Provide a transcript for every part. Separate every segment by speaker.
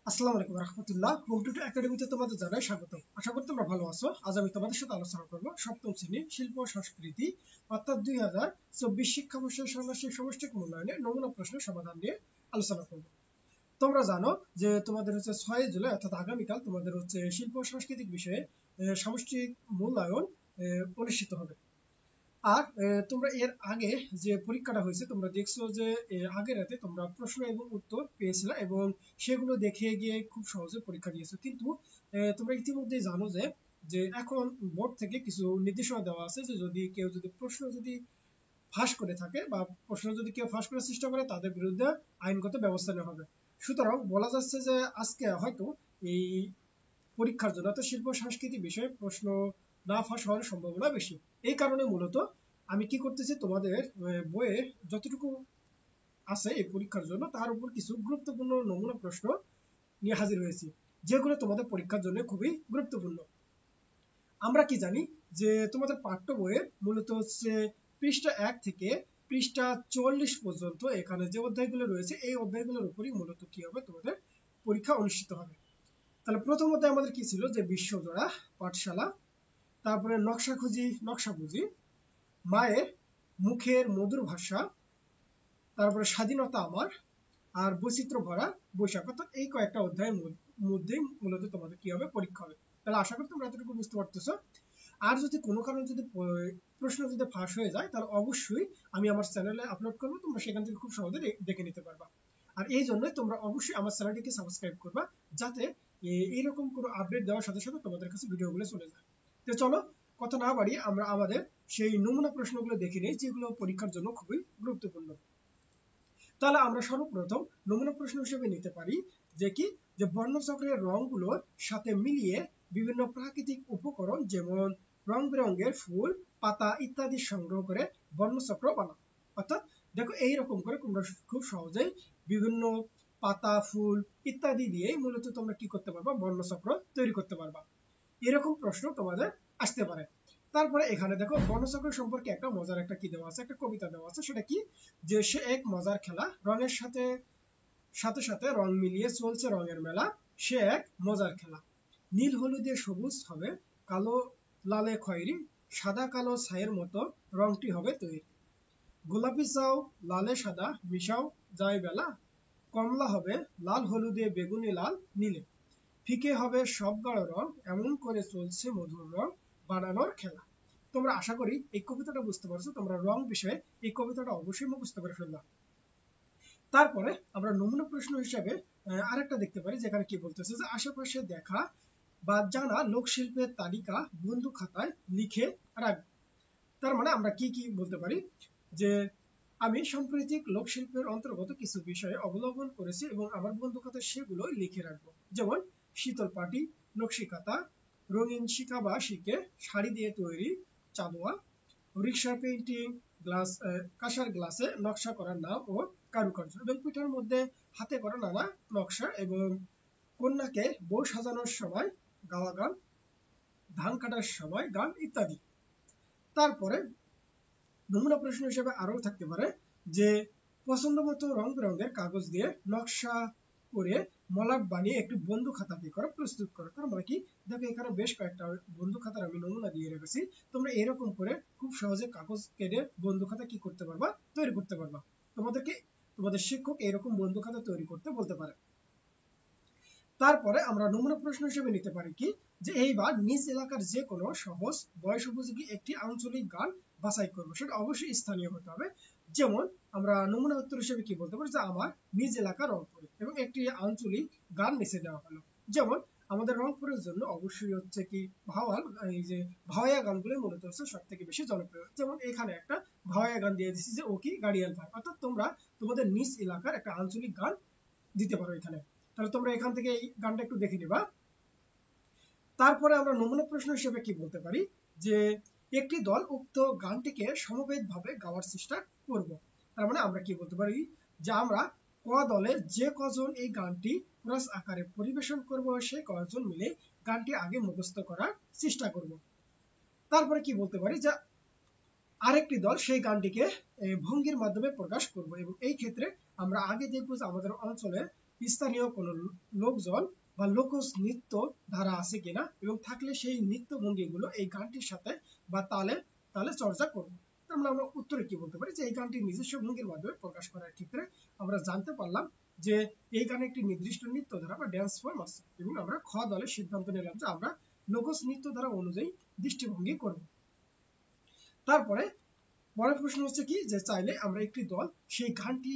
Speaker 1: আসসালামু আলাইকুম রহমতুল্লাহ। Home two একাডেমিতে তোমাদের জানাই স্বাগত। আশা করি তোমরা ভালো আছো। আজ আমি তোমাদের সাথে আলোচনা করব সপ্তম শ্রেণী শিল্প ও সংস্কৃতি অর্থাৎ 2024 শিক্ষাবর্ষের ষান্মাসিক সমষ্টিক মূল্যায়নে নমুনা প্রশ্নের সমাধান নিয়ে আলোচনা করব। তোমরা জানো যে তোমাদের হচ্ছে 6 জুলাই অর্থাৎ আগামীকাল তোমাদের হচ্ছে শিল্প ও সাংস্কৃতিক বিষয়ে সামষ্টিক মূল্যায়ন অনুষ্ঠিত হবে। আর তোমরা এর আগে যে পরীক্ষাটা হয়েছে তোমরা দেখছো যে আগের রাতে তোমরা প্রশ্ন এবং উত্তর পেয়েছিলে এবং সেগুলো দেখে গিয়ে খুব সহজে পরীক্ষা দিয়েছো। কিন্তু তোমরা ইতিমধ্যে জানো যে যে এখন বোর্ড থেকে কিছু নির্দেশনা দেওয়া আছে যে যদি প্রশ্ন ফাঁস করে থাকে বা প্রশ্ন যদি কেউ ফাঁস করার চেষ্টা করে তাদের বিরুদ্ধে আইনগত ব্যবস্থা নেওয়া হবে। সুতরাং বলা যাচ্ছে যে আজকে হয়তো এই পরীক্ষার জন্য অর্থাৎ শিল্প সাংস্কৃতিক বিষয়ে প্রশ্ন না ফাঁস হওয়ার সম্ভাবনা বেশি। এই কারণে মূলত আমি কি করতেছি, তোমাদের বইয়ে যতটুকু আছে এই পরীক্ষার জন্য তার উপর কিছু গুরুত্বপূর্ণ নমুনা প্রশ্ন নিয়ে হাজির হয়েছি, যেগুলো তোমাদের পরীক্ষার জন্য খুবই গুরুত্বপূর্ণ। আমরা কি জানি যে তোমাদের পাঠ্য বইয়ের মূলত হচ্ছে পৃষ্ঠা 1 থেকে পৃষ্ঠা 44 পর্যন্ত এখানে যে অধ্যায়গুলো রয়েছে এই অধ্যায়গুলোর উপরই মূলত কি হবে, তোমাদের পরীক্ষা অনুষ্ঠিত হবে। তাহলে প্রথম অধ্যায় আমাদের কি ছিল যে বিশ্বজোড়া পাঠশালা, তারপরে নকশা বুঝি, মায়ের মুখের মধুর ভাষা, তারপরে স্বাধীনতা আমার, আর বৈচিত্র্য ভরা বৈশাখ। অর্থাৎ এই কয়েকটা অধ্যায়ের মধ্যেই মূলত তোমাদের কি হবে, পরীক্ষা হবে। তাহলে আশা করি তোমরা এতটুকু বুঝতে পারতেছো। আর যদি কোনো কারণে যদি প্রশ্ন যদি ফাঁস হয়ে যায় তাহলে অবশ্যই আমি আমার চ্যানেলে আপলোড করবো, তোমরা সেখান থেকে খুব সহজে দেখে নিতে পারবা। আর এই জন্যই তোমরা অবশ্যই আমার চ্যানেলটিকে সাবস্ক্রাইব করবা, যাতে এইরকম কোনো আপডেট দেওয়ার সাথে সাথে তোমাদের কাছে ভিডিওগুলো চলে যায়। তো চলো কথা না বাড়িয়ে আমরা আমাদের সেই নমুনা প্রশ্নগুলো দেখে নিই, যেগুলো পরীক্ষার জন্য খুবই গুরুত্বপূর্ণ। তাহলে আমরা সর্বপ্রথম নমুনা প্রশ্ন হিসেবে নিতে পারি যে কি, যে বর্ণচক্রের রংগুলোর সাথে মিলিয়ে বিভিন্ন প্রাকৃতিক উপকরণ যেমন রং বেরঙের ফুল, পাতা ইত্যাদি সংগ্রহ করে বর্ণচক্র বানাও। অর্থাৎ দেখো এইরকম করে তোমরা খুব সহজেই বিভিন্ন পাতা, ফুল ইত্যাদি দিয়ে মূলত তোমরা কি করতে পারবা, বর্ণচক্র তৈরি করতে পারবা। এরকম প্রশ্ন তোমাদের আসতে পারে। তারপরে এখানে দেখো বর্ণচক্র সম্পর্কে একটা মজার একটা কি দেওয়া আছে, একটা কবিতা দেওয়া আছে। সেটা কি, যে সে এক মজার খেলা, রঙের সাথে সাথে সাথে রং মিলিয়ে চলছে রঙের মেলা, সে এক মজার খেলা। নীল হলুদে সবুজ হবে, কালো লালে খয়েরি, সাদা কালো ছাইয়ের মতো রংটি হবে তৈরি। গোলাপি চাও লালে সাদা মিশাও যায় বেলা, কমলা হবে লাল হলুদে বেগুনি লাল নীলে, ফিকে হবে সব গাঢ় রং, এমন করে চলছে মধুর রং বানানোর খেলা। তোমরা আশা করি এই কবিতাটা বুঝতে পারছো। তোমরা রং বিষয়ে এই কবিতাটা অবশ্যই মুখস্থ করে ফেলবা। তারপরে আমরা নমুনা প্রশ্ন হিসাবে আরেকটা দেখতে পারি, যেখানে কি বলতেছে যে আশেপাশে দেখা বা জানা লোকশিল্পের তালিকা বন্ধু খাতায় লিখে রাখবে। তার মানে আমরা কি কি বলতে পারি, যে আমি সাম্প্রতিক লোকশিল্পের অন্তর্গত কিছু বিষয়ে অবলম্বন করেছি এবং আমার বন্ধু খাতায় সেগুলো লিখে রাখবো। যেমন শীতল পাটি, নকশি কাঁথা, রঙিন শিখা বা শিকে, শাড়ি দিয়ে তৈরি চাদোয়া, রিক্সা পেইন্টিং, কাঁসার গ্লাসে নকশা করার নাম ও কারুকার্য, এবং পিঠার মধ্যে হাতে করা নানা নকশা, এবং কন্যাকে বউ সাজানোর সময় গাওয়া গান, ধান কাটার সময় গান ইত্যাদি। তারপরে নমুনা প্রশ্ন হিসেবে আরো থাকতে পারে যে পছন্দ মতো রং বেরঙের কাগজ দিয়ে নকশা করে মলাট বানিয়ে একটি বন্ধু খাতা কি করে প্রস্তুত করো। তার মানে কি, দেখো এখানে বেশ কয়েকটা বন্ধু খাতার আমি নমুনা দিয়ে রেখেছি। তোমরা এরকম করে খুব সহজে কাগজ কেটে বন্ধু খাতা কি করতে পারবা, তৈরি করতে পারবা। তোমাদেরকে তোমাদের শিক্ষক এরকম বন্ধু খাতা তৈরি করতে বলতে পারে। তারপরে আমরা নমুনা প্রশ্ন হিসেবে নিতে পারি কি, যে এইবার নিজ এলাকার যে কোনো সহজ বয়স উপযোগী একটি আঞ্চলিক গান বাছাই করবো, সেটা অবশ্যই স্থানীয় হতে হবে। যেমন আমরা নমুনা উত্তর হিসেবে কি বলতে পারি, যে আমার নিজ এলাকা রংপুরে, এবং একটি আঞ্চলিক গান নিচে দেওয়া হলো। যেমন আমাদের রংপুরের জন্য অবশ্যই হচ্ছে কি ভাওয়াল, এই যে ভাওয়াইয়া গানগুলো মূলত হচ্ছে সব থেকে বেশি জনপ্রিয়। যেমন এখানে একটা ভাওয়াইয়া গান দিয়ে দিচ্ছি যে ও কি গাড়িয়াল ভাই। অর্থাৎ তোমরা তোমাদের নিজ এলাকার একটা আঞ্চলিক গান দিতে পারো এখানে। তাহলে তোমরা এখান থেকে এই গানটা একটু দেখে নিবা। তারপরে আমরা নমুনা প্রশ্ন হিসেবে কি বলতে পারি, যে একটি দল উক্ত গানটিকে সমবেতভাবে গাওয়ার চেষ্টা করব। তার মানে আমরা কি বলতে পারি, যে আমরা ক দলের যে কজন এই গানটি কোরাস আকারে পরিবেশন করব সেই কজন মিলে গানটি আগে মুখস্থ করার চেষ্টা করব। তারপরে কি বলতে পারি, যে আরেকটি দল সেই গানটিকে ভঙ্গির মাধ্যমে প্রকাশ করব, এবং এই ক্ষেত্রে আমরা আগে দেখবো যে আমাদের অঞ্চলে স্থানীয় কোনো লোকজন বা লোকজ নৃত্য ধারা আছে কিনা, এবং থাকলে সেই নৃত্য ভঙ্গিগুলো এই গানটির সাথে বা তালে তালে চর্চা করবো। তার মানে আমরা উত্তরে কি বলতে পারি, যে এই গানটি নিজস্ব ভঙ্গির মাধ্যমে প্রকাশ করার ক্ষেত্রে আমরা জানতে পারলাম যে এই গানে একটি নির্দিষ্ট নৃত্য ধারা বা ড্যান্স ফর্ম আছে, এবং আমরা খ দলের সিদ্ধান্ত নিলাম যে আমরা লোকজ নৃত্য ধারা অনুযায়ী দৃষ্টিভঙ্গি করব। তারপরে পরের প্রশ্ন হচ্ছে কি, যে চাইলে আমরা একটি দল সেই গানটি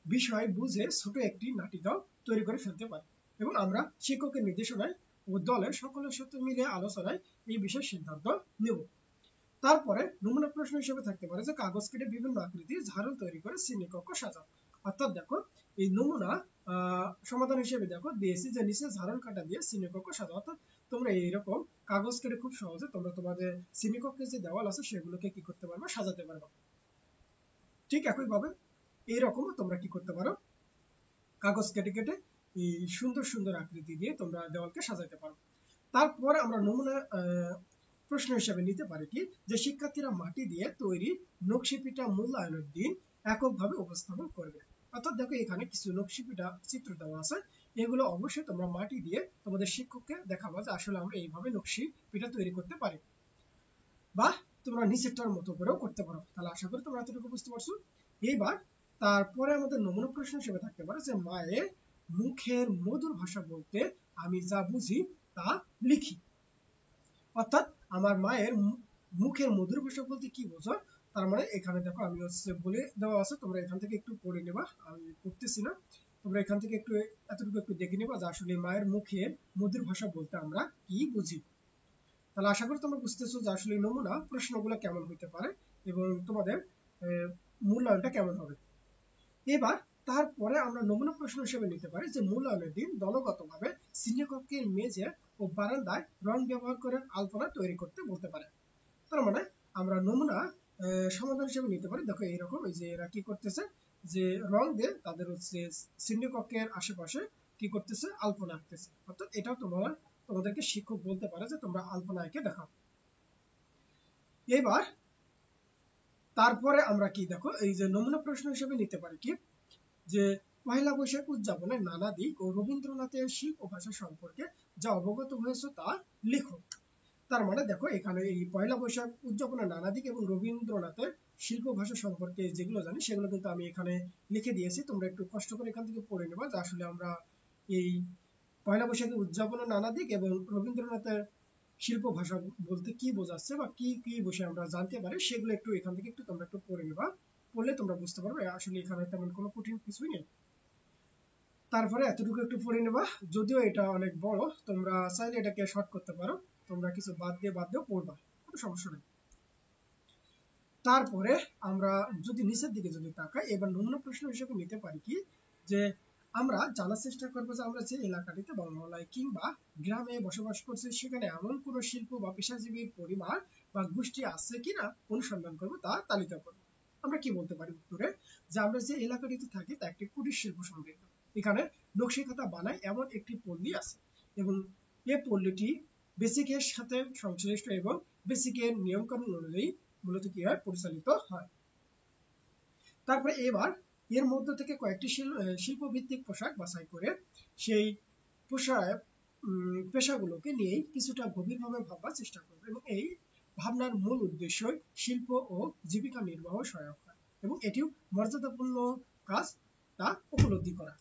Speaker 1: বিষয় বুঝে ছোট একটি নাটিকাও তৈরি করে ফেলতে পারি, এবং আমরা শিক্ষকের নির্দেশনায় ও দলের সকলের সাথে মিলে আলোচনায় এই বিষয়ে সিদ্ধান্ত নেব। তারপরে নমুনা প্রশ্ন হিসেবে থাকতে পারে যে কাগজ কেটে বিভিন্ন আকৃতির ঝাড়ল তৈরি করে শ্রেণীকক্ষ সাজাও। অর্থাৎ দেখো এই নমুনা সমাধান হিসেবে দেখো দিয়েছি যে নিচে ঝাড়ল কাটা দিয়ে শ্রেণীকক্ষ সাজাও। অর্থাৎ তোমরা এইরকম কাগজ কেটে খুব সহজে তোমরা তোমাদের শ্রেণীকক্ষের যে দেওয়াল আছে সেগুলোকে কি করতে পারবে, সাজাতে পারবে। ঠিক একইভাবে এইরকমও তোমরা কি করতে পারো, কাগজ কেটে কেটে এই সুন্দর সুন্দর আকৃতি দিয়ে তোমরা দেওয়ালকে সাজাতে পারো। তারপর আমরা নমুনা প্রশ্ন হিসেবে নিতে পারি কি, যে শিক্ষার্থীরা মাটি দিয়ে তৈরি নকশি পিঠা মূল্যায়নের দিন এককভাবে উপস্থাপন করবে। অর্থাৎ দেখো এখানে কিছু নকশি পিঠা চিত্র দেওয়া আছে, এগুলো অবশ্যই তোমরা মাটি দিয়ে তোমাদের শিক্ষককে দেখাবো যে আসলে আমরা এইভাবে নকশি পিঠা তৈরি করতে পারি, বা তোমরা নিচেরটার মতো করেও করতে পারো। তাহলে আশা করি তোমরা এতটুকু বুঝতে পারছো। এইবার তারপরে আমাদের নমুনা প্রশ্ন হিসেবে থাকতে পারে যে মায়ের মুখের মধুর ভাষা বলতে আমি যা বুঝি তা লিখি। অর্থাৎ আমার মায়ের মুখের মধুর ভাষা বলতে কি বোঝো, তার মানে এখানে দেখো আমি হচ্ছে বলে দেওয়া আছে, তোমরা এখান থেকে একটু পড়ে নেবা, আমি পড়তেছি না, তোমরা এখান থেকে একটু এতটুকু একটু দেখে নেবা যে আসলে মায়ের মুখের মধুর ভাষা বলতে আমরা কি বুঝি। তাহলে আশা করি তোমরা বুঝতেছো যে আসলে নমুনা প্রশ্নগুলো কেমন হতে পারে এবং তোমাদের মূল্যায়নটা কেমন হবে। এবার তারপরে আমরা নমুনা প্রশ্ন হিসেবে নিতে পারি যে মূল্যায়নের দিন দলগতভাবে শ্রেণীকক্ষের মেঝে ও বারান্দায় রং ব্যবহার করে আলপনা তৈরি করতে বলতে পারে। তার মানে আমরা নমুনা সমাধান হিসেবে নিতে পারি। দেখো এইরকম, এই যে এরা কি করতেছে, যে রং দিয়ে তাদের হচ্ছে শ্রেণীকক্ষের আশেপাশে কি করতেছে, আলপনা আঁকতেছে। অর্থাৎ এটাও তোমাদেরকে শিক্ষক বলতে পারে যে তোমরা আলপনা এঁকে দেখাও। এবার তারপরে আমরা কি দেখো এই যে নমুনা প্রশ্ন হিসেবে নিতে পারি কি, যে পহেলা বৈশাখ উদযাপনের নানা দিক ও রবীন্দ্রনাথের শিল্প ভাষা সম্পর্কে যা অবগত হয়েছে তা লিখো। তার মানে দেখো এখানে এই পয়লা বৈশাখ উদযাপনের নানা দিক এবং রবীন্দ্রনাথের শিল্প ভাষা সম্পর্কে যেগুলো জানি সেগুলো কিন্তু আমি এখানে লিখে দিয়েছি, তোমরা একটু কষ্ট করে এখান থেকে পড়ে নেবা যে আসলে আমরা এই পয়লা বৈশাখের উদযাপনের নানা দিক এবং রবীন্দ্রনাথের শিল্প ভাষা বলতে কি বোঝাচ্ছে বা কি কি বিষয়ে আমরা জানতে পারি সেগুলো একটু এখান থেকে একটু তোমরা একটু পড়ে নেবা, পড়লে তোমরা বুঝতে পারবে আসলে এখানে তেমন কোনো কঠিন কিছুই নেই। তারপরে এতটুকু একটু পড়ে নেবা, যদিও এটা অনেক বড়, তোমরা চাইলে এটাকে শর্ট করতে পারো, তোমরা কিছু বাদ দিয়েও পড়বা, কোনো সমস্যা নেই। তারপরে আমরা যদি নিচের দিকে যদি তাকাই, এবার নমুনা প্রশ্ন হিসেবে নিতে পারি কি, যে আমরা জানার চেষ্টা করবো যে আমরা যে এলাকাটিতে বা মহল্লায় কিংবা গ্রামে বসবাস করছি সেখানে এমন কোনো শিল্প বা পেশাজীবীর পরিবার বা গোষ্ঠী আছে কিনা অনুসন্ধান করবো, তা তালিকা করবো। আমরা কি বলতে পারি উত্তরে, যে আমরা যে এলাকাটিতে থাকি তা একটি কুটির শিল্প সমৃদ্ধ, এখানে নকশি খাতা বানায় এমন একটি পল্লী আছে, এবং এই পল্লীটি বেসিকের সাথে সংশ্লিষ্ট এবং বেসিকের নিয়মকানুন অনুযায়ী মূলত কি হয়, পরিচালিত হয়। তারপরে এবার এর মধ্য থেকে কয়েকটি শিল্পভিত্তিক পোশাক বাছাই করে সেই পোশাক পেশাগুলোকে নিয়েই কিছুটা গভীরভাবে ভাববার চেষ্টা করবে, এবং এই ভাবনার মূল উদ্দেশ্য শিল্প ও জীবিকা নির্বাহ সহায়ক হয়, এবং এটিও মর্যাদাপূর্ণ কাজ তা উপলব্ধি করা।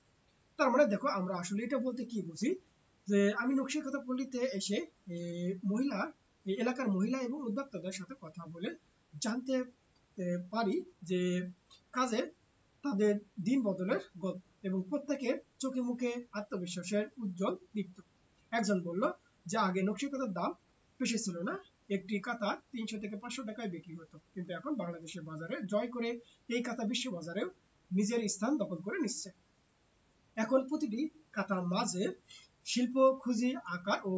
Speaker 1: তার মানে দেখো আমরা আসলে এটা বলতে কি বুঝি, যে আমি নকশিকাঁথা পল্লীতে এসে এলাকার মহিলা এবং উদ্যোক্তাদের সাথে কথা বলে জানতে পারি যে কাজে তাদের দিন বদলের গল্প, এবং প্রত্যেকের চোখে মুখে আত্মবিশ্বাসের উজ্জ্বল দীপ্ত। একজন বলল যে আগে নকশিকাঁথার দাম বেশি ছিল না, একটি কাঁথা 300 থেকে 500 টাকায় বিক্রি হতো, কিন্তু এখন বাংলাদেশের বাজারে জয় করে এই কাঁথা বিশ্ব বাজারেও নিজের স্থান দখল করে নিচ্ছে। এখন প্রতিটি কাঁথার মাঝে শিল্প খুঁজি আকার ও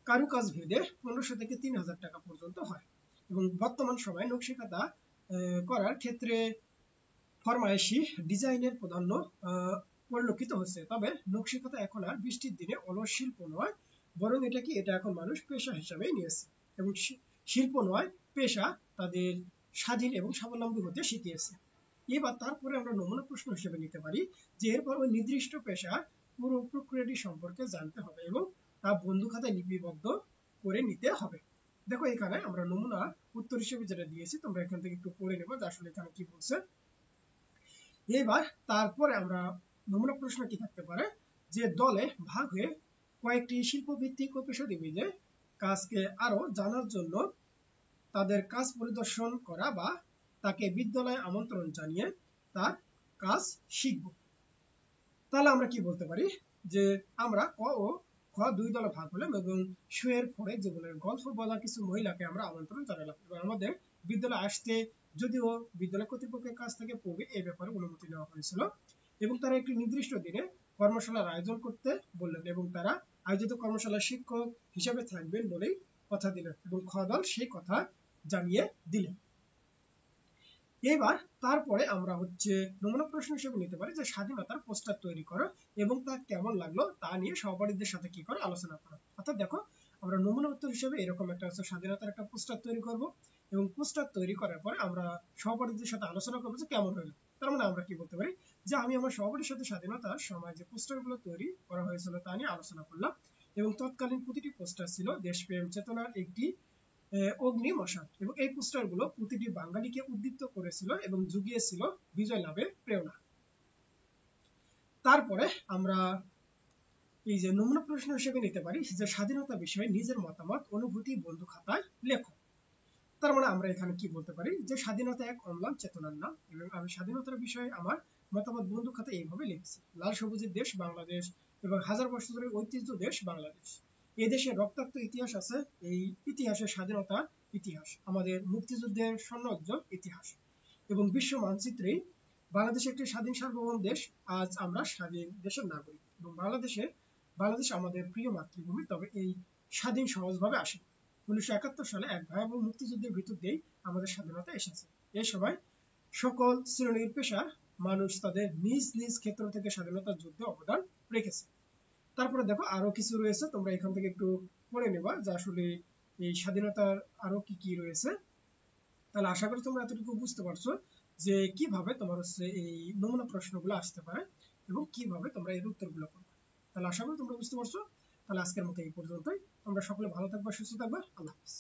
Speaker 1: কারুকাজ ভেদে 1500 থেকে 3000 টাকা পর্যন্ত হয়, এবং বর্তমান সময়ে নকশি কাঁথা করার ক্ষেত্রে ফরমায়েশি ডিজাইনের প্রাধান্য পরিলক্ষিত হচ্ছে। তবে নকশি কাঁথা এখন আর বৃষ্টির দিনে অলস শিল্প নয়, বরং এটা এখন মানুষ পেশা হিসাবেই নিয়েছে, এবং শিল্প নয় পেশা তাদের স্বাধীন এবং স্বাবলম্বী হতে শিখিয়েছে। এবার তারপরে আমরা নমুনা প্রশ্ন হিসেবে নিতে পারি যে এরপর ওই নির্দিষ্ট পেশার পুরো প্রক্রিয়াটি সম্পর্কে জানতে হবে এবং তা বন্ধু খাতায় লিপিবদ্ধ করে নিতে হবে। দেখো এখানে আমরা নমুনা উত্তর হিসেবে যেটা দিয়েছি তোমরা এখান থেকে একটু পড়ে নেবে যে আসলে এখানে কি বলছে। এবার তারপরে আমরা নমুনা প্রশ্ন কি থাকতে পারে যে দলে ভাগ হয়ে কয়েকটি শিল্পভিত্তিক ও পেশাজীবীদের কাজকে আরো জানার জন্য তাদের কাজ পরিদর্শন করা বা তাকে বিদ্যালয়ে আমন্ত্রণ জানিয়ে তার কাজ শিখব। তাহলে আমরা কি বলতে পারি যে আমরা ক ও খ দুই দলে ভাগ হলাম এবং শুয়ের পরে জীবনের গল্প বলা কিছু মহিলাকে আমরা আমন্ত্রণ জানালাম এবং আমাদের বিদ্যালয়ে আসতে যদিও বিদ্যালয় কর্তৃপক্ষের কাছ থেকে পূর্বে এই ব্যাপারে অনুমতি নেওয়া হয়েছিল এবং তারা একটি নির্দিষ্ট দিনে কর্মশালার আয়োজন করতে বললেন এবং তারা আয়োজিত কর্মশালার শিক্ষক হিসেবে থাকবেন বলেই কথা দিলেন এবং খ দল সেই কথা জানিয়ে দিলেন। এবার তারপরে আমরা হচ্ছে নমুনা প্রশ্ন হিসেবে নিতে পারি যে স্বাধীনতার পোস্টার তৈরি করো এবং তা কেমন লাগলো তা নিয়ে সহপাঠীদের সাথে কি করে আলোচনা করো। অর্থাৎ দেখো আমরা নমুনা উত্তর হিসেবে এরকম একটা স্বাধীনতার একটা পোস্টার তৈরি করব এবং পোস্টার তৈরি করার পরে আমরা সহপাঠীদের সাথে আলোচনা করবো যে কেমন হলো। তার মানে আমরা কি বলতে পারি যে আমি আমার সহপাঠীর সাথে স্বাধীনতার সময় যে পোস্টারগুলো তৈরি করা হয়েছিল তা নিয়ে আলোচনা করলাম এবং তৎকালীন প্রতিটি পোস্টার ছিল দেশপ্রেম চেতনার একটি অগ্নি মশাল এবং এই পোস্টারগুলো প্রতিটি বাঙালিকে উদ্দীপ্ত করেছিল এবং জুগিয়েছিল বিজয় লাভের প্রেরণা। তারপরে আমরা এই যে নমুনা প্রশ্ন হিসেবে নিতে পারি যে স্বাধীনতা বিষয়ে নিজের মতামত অনুভূতি বন্ধু খাতায় লেখো। তার মানে আমরা এখানে কি বলতে পারি যে স্বাধীনতা এক অম্লান চেতনার নাম এবং আমি স্বাধীনতার বিষয়ে আমার মতামত বন্ধু খাতায় এইভাবে লিখছি। লাল সবুজের দেশ বাংলাদেশ এবং হাজার বছর ধরে ঐতিহ্য দেশ বাংলাদেশ। এই দেশের রক্তাক্ত ইতিহাস আছে, এই ইতিহাসের স্বাধীনতার ইতিহাস, আমাদের মুক্তিযুদ্ধের স্বর্ণোজ্জ্বল ইতিহাস এবং বিশ্ব মানচিত্রে বাংলাদেশ একটি স্বাধীন সার্বভৌম দেশ। আজ আমরা স্বাধীন দেশের নাগরিক এবং বাংলাদেশ আমাদের প্রিয় মাতৃভূমি। তবে এই স্বাধীন সহজভাবে আসে 1971 সালে এক ভয়াবহ মুক্তিযুদ্ধের ভিতর দিয়েই আমাদের স্বাধীনতা এসেছে। এই সময় সকল শ্রেণীর পেশার মানুষ তাদের নিজ নিজ ক্ষেত্র থেকে স্বাধীনতার যুদ্ধে অবদান রেখেছে। তারপরে দেখো আরো কিছু রয়েছে, তোমরা এখান থেকে একটু পড়ে নেবা যে আসলে এই স্বাধীনতার আরো কি কি রয়েছে। তাহলে আশা করি তোমরা এতটুকু বুঝতে পারছো যে কিভাবে তোমার হচ্ছে এই নমুনা প্রশ্নগুলো আসতে পারে এবং কিভাবে তোমরা এর উত্তরগুলো করবে। তাহলে আশা করি তোমরা বুঝতে পারছো। তাহলে আজকের মতো এই পর্যন্তই। তোমরা সকলে ভালো থাকবা, সুস্থ থাকবা। আল্লাহ হাফেজ।